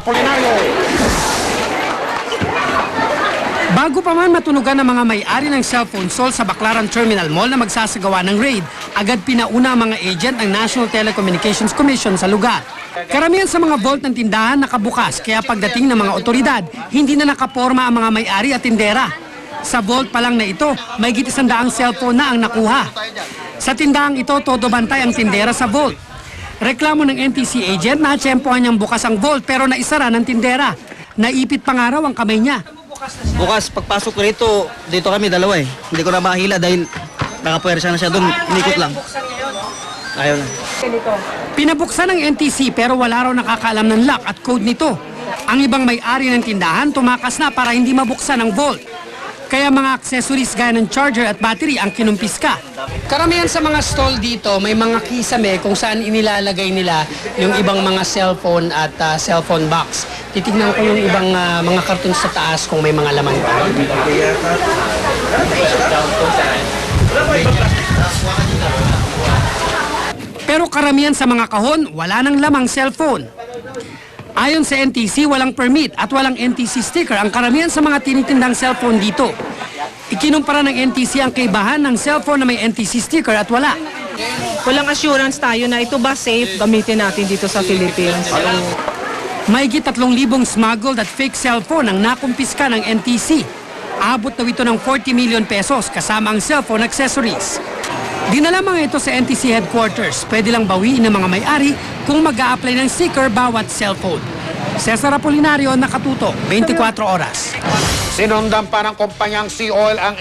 Apolinario. Bago pa man matunugan ng mga may-ari ng cellphone sold sa Baclaran Terminal Mall na magsasagawa ng raid, agad pinauna ang mga agent ng National Telecommunications Commission sa lugar. Karamihan sa mga vault ng tindahan nakabukas, kaya pagdating ng mga otoridad, hindi na nakaporma ang mga may-ari at tindera. Sa vault pa lang na ito, may 100 cellphone na ang nakuha. Sa tindahang ito, todo bantay ang tindera sa vault. Reklamo ng NTC agent na tsempohan niyang bukas ang vault pero naisara ng tindera. Naipit pa nga raw ang kamay niya. Bukas, pagpasok ko dito kami dalawa eh. Hindi ko na mahila dahil nakapuwersa na siya doon. Inikot lang. Ayaw na. Pinabuksan ng NTC pero wala raw nakakaalam ng lock at code nito. Ang ibang may-ari ng tindahan tumakas na para hindi mabuksan ang vault. Kaya mga accessories gaya ng charger at battery ang kinumpiska. Karamihan sa mga stall dito may mga kisame kung saan inilalagay nila yung ibang mga cellphone at cellphone box. Titignan ko yung ibang mga karton sa taas kung may mga laman pa. Pero karamihan sa mga kahon, wala nang lamang cellphone. Ayon sa NTC, walang permit at walang NTC sticker ang karamihan sa mga tinitindang cellphone dito. Ikinumpara ng NTC ang kaibahan ng cellphone na may NTC sticker at wala. Walang assurance tayo na ito ba safe gamitin natin dito sa Philippines. Mahigit 3,000 smuggled at fake cellphone ang nakumpiska ng NTC. Abot daw ito ng 40 million pesos kasama ang cellphone accessories. Dinala mga ito sa NTC headquarters. Pwede lang bawiin ng mga may-ari kung mag-a-apply ng sticker bawat cellphone. Cesar Apolinario, Nakatuto, 24 Oras. Sinundan pa ng kumpanyang Sea Oil ang